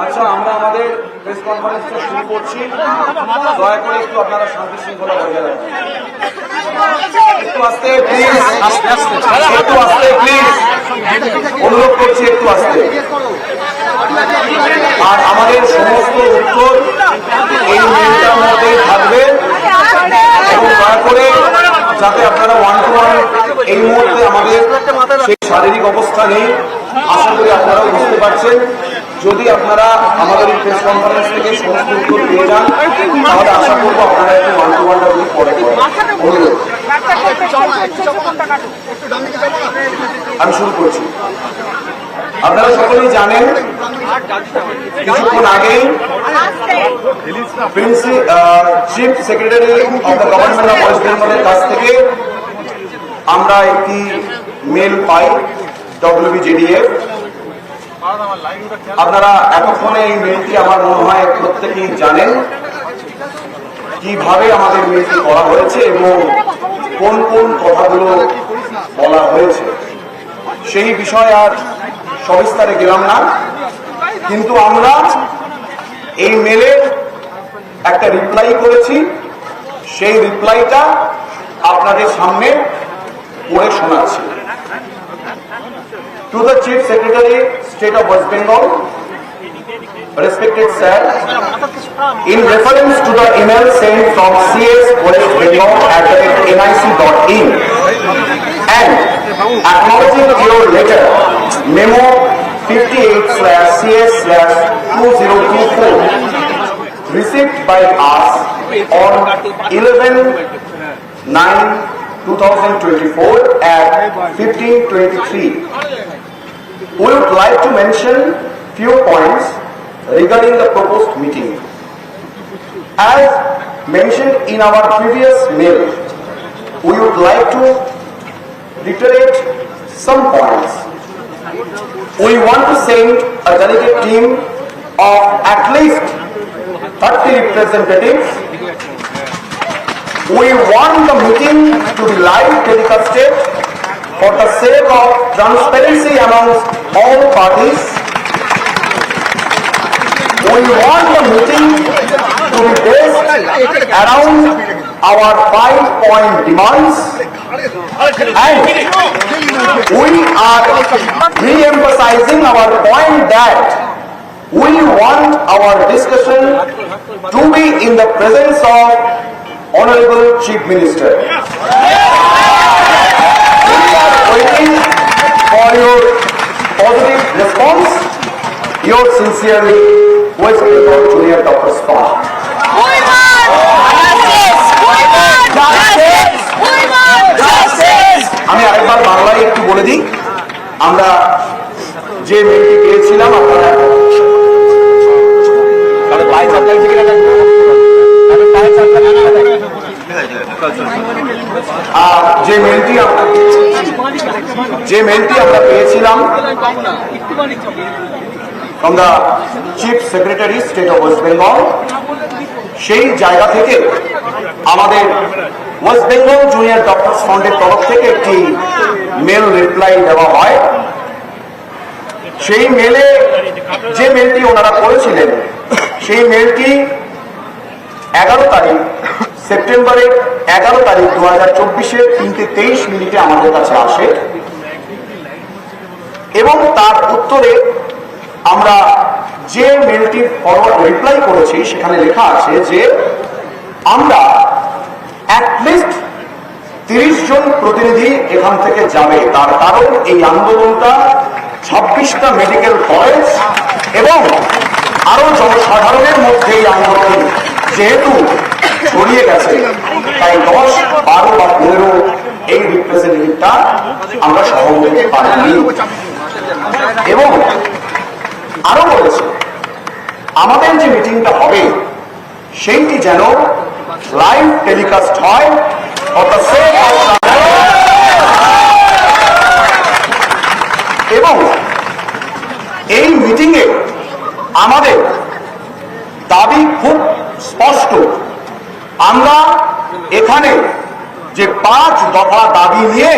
আচ্ছা, আমরা আমাদের প্রেস কনফারেন্সটা শুরু করছি। দয়া করে একটু আপনারা শান্তি শৃঙ্খলা বজায় রাখুন। একটু আস্তে প্লিজ, একটু আস্তে প্লিজ, অনুরোধ করছি একটু আস্তে। আর আমাদের সমস্ত উত্তর এই মেলটার মধ্যে থাকবে এবং দয়া করে যাতে আপনারা ওয়ান টু ওয়ান, এই মুহূর্তে আমাদের সেই শারীরিক অবস্থা নেই, আশা করি আপনারাও বুঝতে পারছেন। যদি আপনারা আমাদের এই প্রেস কনফারেন্স থেকে সমস্ত উত্তর পেয়ে যান তাহলে আশা করবো আপনারা একটু ওয়ান টু ওয়ানটা যদি পরে অনুরোধ। আমি শুরু করছি। আপনারা সকলেই জানেন কিছুক্ষণ আগেই chief secretary of the government of West বেঙ্গলের কাছ থেকে আমরা একটি মেল পাই WBJDF। আপনারা এতক্ষণে এই মেলটি আমার মনে হয় প্রত্যেকেই জানেন কিভাবে আমাদের মেলটি করা হয়েছে এবং কোন কোন কথাগুলো বলা হয়েছে। সেই বিষয়ে আর সবিস্তারে গেলাম না, কিন্তু আমরা এই মেলের একটা রিপ্লাই করেছি। সেই রিপ্লাইটা আপনাদের সামনে পড়ে শোনাচ্ছি। To the Chief Secretary, State of West Bengal, respected sir, in reference to the email sent from cs@nic.in and acknowledging your letter memo 58/cs/2024 received by us on 11/9/2024 at 15:23. We would like to mention few points regarding the proposed meeting. As mentioned in our previous mail, we would like to reiterate some points. We want to send a delegate team of at least 30 representatives. We want the meeting to be live telecasted for the sake of transparency amongst all parties. We want the meeting to be based around our 5-point demands, and we are re-emphasizing our point that we want our discussion to be in the presence of Honorable Chief Minister. Waiting for your positive response. Yours sincerely, West Bengal Junior Dr. Spot. আমি আরেকবার বাংলায় একটু বলে দিই। আমরা যে মেলটি পেয়েছিলাম, আপনারা যে মেলটি আমরা পেয়েছিলাম from the Chief Secretary, State of West Bengal, সেই জায়গা থেকে আমাদের ওয়েস্ট বেঙ্গল জুনিয়র ডক্টরস ফান্ডের তরফ থেকে একটি মেল রিপ্লাই দেওয়া হয়। সেই মেলে যে মেলটি ওনারা করেছিলেন, সেই মেলটি 11 তারিখ সেপ্টেম্বরের 11 তারিখ 2024 3:23 আমাদের কাছে আসে এবং তার উত্তরে আমরা যে মেলটি রিপ্লাই করেছি সেখানে লেখা আছে যে আমরা অ্যাটলিস্ট 30 জন প্রতিনিধি এখান থেকে যাবে। তার কারণ এই আন্দোলনটা 26টা মেডিকেল কলেজ এবং আরো জনসাধারণের মধ্যে এই আন্দোলন যেহেতু ছড়িয়ে গেছে, তাই 10, 12 বা 15 এই রিপ্রেজেন্টেটিভটা আমরা সহ নিতে পারিনি। এবং আরো বলেছে আমাদের যে মিটিংটা হবে সেইটি যেন লাইভ টেলিকাস্ট হয় এবং এই মিটিংয়ে আমাদের দাবি খুব স্পষ্ট। আমরা এখানে যে 5 দফা দাবি নিয়ে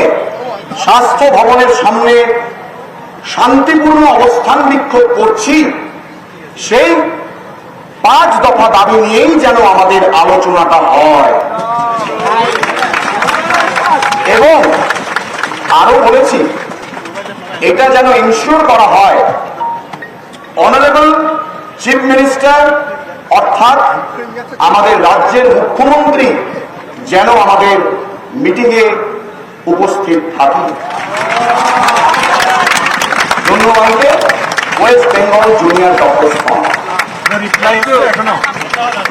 স্বাস্থ্য ভবনের সামনে শান্তিপূর্ণ অবস্থান বিক্ষোভ করছি, সেই 5 দফা দাবি নিয়েই যেন আমাদের আলোচনাটা হয়। এবং আরো বলেছি, এটা যেন ইনশিওর করা হয় অনারেবল চিফ মিনিস্টার অর্থাৎ আমাদের রাজ্যের মুখ্যমন্ত্রী যেন আমাদের মিটিংয়ে উপস্থিত থাকেন। ধন্যবাদ। West Bengal junior doctors front.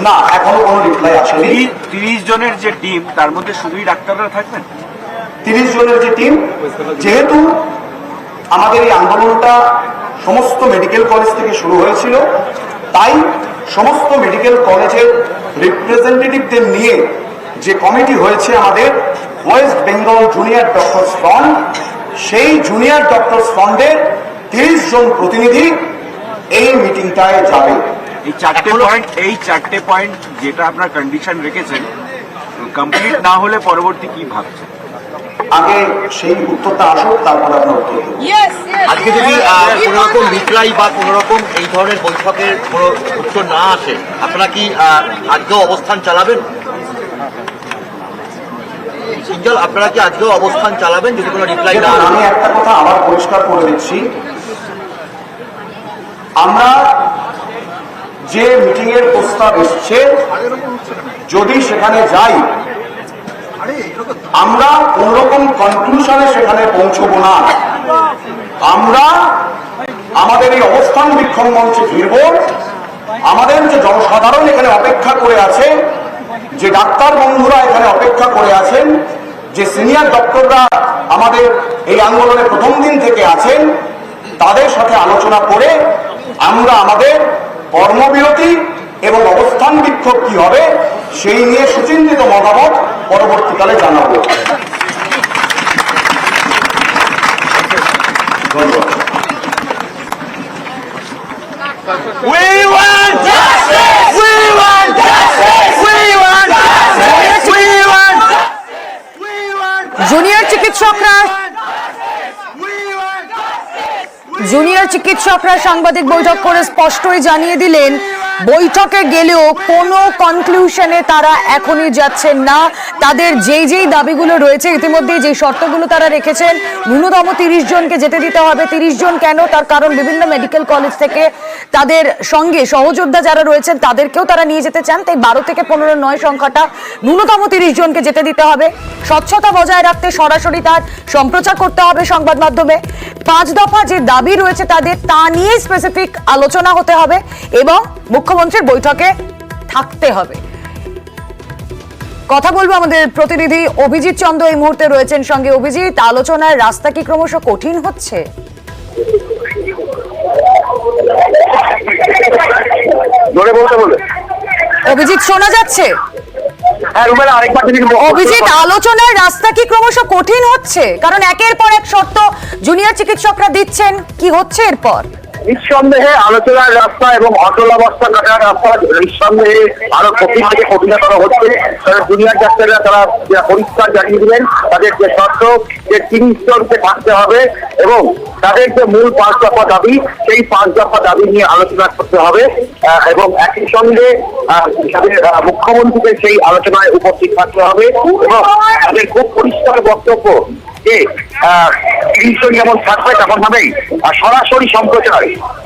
না, এখনো কোনো রিপ্লাই আসেনি। 30 জনের যে টিম, তার মধ্যে শুধুই ডাক্তাররা থাকবেন? 30 জনের যে টিম, যেহেতু আমাদের এই আন্দোলনটা সমস্ত মেডিকেল কলেজ থেকে শুরু হয়েছিল, তাই সমস্ত মেডিকেল কলেজের রিপ্রেজেন্টেটিভদের নিয়ে যে কমিটি হয়েছে আমাদের West Bengal junior doctors front, সেই জুনিয়র ডক্টরস ফ্রন্টের 30 জন প্রতিনিধি এই মিটিংটায় যাবে। এই চারটে পয়েন্ট যেটা আপনার কন্ডিশন রেখেছেন, কমপ্লিট না হলে পরবর্তী কি ভাবছেন? আগে সেই উত্তরটা আসুক, তারপর আপনার উত্তর দেব। আজকে যদি কোন রকম রিপ্লাই বা কোন রকম এই ধরনের বৈঠকের কোন উত্তর না আসে, আপনারা কি আজকেও অবস্থান চালাবেন? আপনারা কি আজকেও অবস্থান চালাবেন যদি কোনো রিপ্লাই না আসে? আমি একটা কথা আবার পরিষ্কার করে দিচ্ছি, আমরা যে মিটিং এর প্রস্তাব এসছে, যদি সেখানে যাই, আমরা কোন রকম কনক্লুশনে সেখানে পৌঁছবো না। আমরা আমাদের এই অবস্থান বিক্ষোভ মঞ্চে ফিরব। আমাদের যে জনসাধারণ এখানে অপেক্ষা করে আছে, যে ডাক্তার বন্ধুরা এখানে অপেক্ষা করে আছেন, যে সিনিয়র ডক্টররা আমাদের এই আন্দোলনে প্রথম দিন থেকে আছেন, তাদের সাথে আলোচনা করে আমরা আমাদের কর্মবিরতি এবং অবস্থান বিক্ষোভ কি হবে সেই নিয়ে সুচিন্তিত মতামত পরবর্তীকালে জানাবো। ধন্যবাদ। জুনিয়র চিকিৎসকরা সাংবাদিক বৈঠক করে স্পষ্টই জানিয়ে দিলেন, বৈঠকে গেলেও কোনো কনক্লুশনে তারা এখনই যাচ্ছেন না। তাদের যেই দাবিগুলো রয়েছে, ইতিমধ্যে যে শর্তগুলো তারা রেখেছেন, ন্যূনতম 30 জনকে যেতে দিতে হবে। 30 জন কেন? তার কারণ বিভিন্ন মেডিকেল কলেজ থেকে তাদের সঙ্গে সহযোদ্ধা যারা রয়েছেন তাদেরকেও তারা নিয়ে যেতে চান। তাই 12 থেকে 15 নয় সংখ্যাটা, ন্যূনতম 30 জনকে যেতে দিতে হবে। স্বচ্ছতা বজায় রাখতে সরাসরি তার সম্প্রচার করতে হবে সংবাদ মাধ্যমে। 5 দফা যে দাবি রয়েছে তাদের, তা নিয়ে স্পেসিফিক আলোচনা হতে হবে এবং মুখ্যমন্ত্রীর বৈঠকে থাকতে হবে। কথা বলবো আমাদের প্রতিনিধি অভিজিৎ চন্দ্র এই মুহূর্তে রয়েছেন সঙ্গে। অভিজিৎ, আলোচনার রাস্তা কি ক্রমশ কঠিন হচ্ছে? অভিজিৎ, শোনা যাচ্ছে? অভিজিৎ, আলোচনার রাস্তা কি ক্রমশ কঠিন হচ্ছে? কারণ একের পর এক শর্ত জুনিয়র চিকিৎসকরা দিচ্ছেন, কি হচ্ছে এরপর? নিঃসন্দেহে আলোচনার রাস্তা এবং অচলাবস্থা কাটার রাস্তা নিঃসন্দেহে আরো কঠিন থেকে কঠিনতর হচ্ছে। কারণ জুনিয়র ডাক্তাররা তারা পরিষ্কার জানিয়ে দিলেন তাদের যে শর্ত, যে 30 জনকে থাকতে হবে এবং তাদের যে মূল 5 দফা দাবি, সেই 5 দফা দাবি নিয়ে আলোচনা করতে হবে এবং একই সঙ্গে তাদের মুখ্যমন্ত্রীকে সেই আলোচনায় উপস্থিত থাকতে হবে এবং তাদের খুব পরিষ্কার বক্তব্য যে 30 জন যেমন থাকবে তেমন ভাবেই সরাসরি সম্প্রচার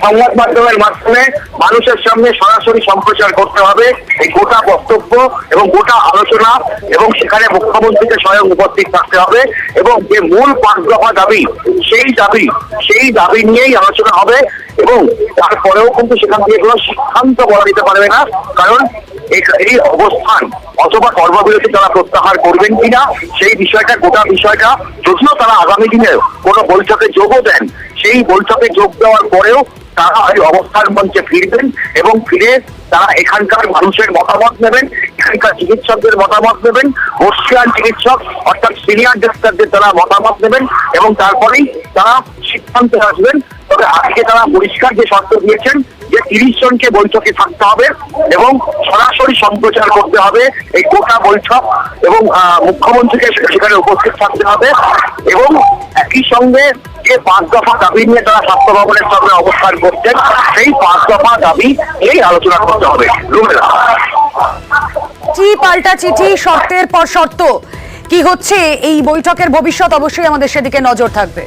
সংবাদ মাধ্যমের মাধ্যমে মানুষের সামনে সরাসরি সম্প্রচার করতে হবে এই গোটা বক্তব্য এবং গোটা আলোচনা, এবং সেখানে মুখ্যমন্ত্রীকে স্বয়ং উপস্থিত থাকতে হবে এবং যে মূল 5 দফা দাবি, সেই দাবি নিয়েই আলোচনা হবে এবং তারপরেও কিন্তু সেখান থেকে কোনো সিদ্ধান্ত বলা যেতে পারবে না। কারণ এই অবস্থান অথবা কর্মবিরতি তারা প্রত্যাহার করবেন কিনা সেই বিষয়টা, গোটা বিষয়টা, যদিও তারা আগামী দিনে কোনো বৈঠকে যোগও দেন, সেই বৈঠকে যোগ দেওয়ার পরেও তারা এই অবস্থান মঞ্চে ফিরবেন এবং ফিরে তারা এখানকার মানুষের মতামত নেবেন, এখানকার চিকিৎসকদের মতামত নেবেন, বর্ষিয়ান চিকিৎসক অর্থাৎ সিনিয়র ডাক্তারদের তারা মতামত নেবেন এবং তারপরেই তারা সিদ্ধান্তে আসবেন। তবে আজকে তারা পরিষ্কার যে শর্ত দিয়েছেন যে 30 জনকে বৈঠকে থাকতে হবে এবং সরাসরি সম্প্রচার করতে হবে এই গোটা বৈঠক এবং মুখ্যমন্ত্রীকে সেখানে উপস্থিত থাকতে হবে এবং একই সঙ্গে যে 5 দফা দাবি নিয়ে তারা স্বাস্থ্য ভবনের সামনে অবস্থান করছেন সেই 5 দফা দাবি এই আলোচনা করতে হবে। রুমেলা, কি পাল্টা চিঠি, শর্তের পর শর্ত, কি হচ্ছে এই বৈঠকের ভবিষ্যৎ, অবশ্যই আমাদের সেদিকে নজর থাকবে।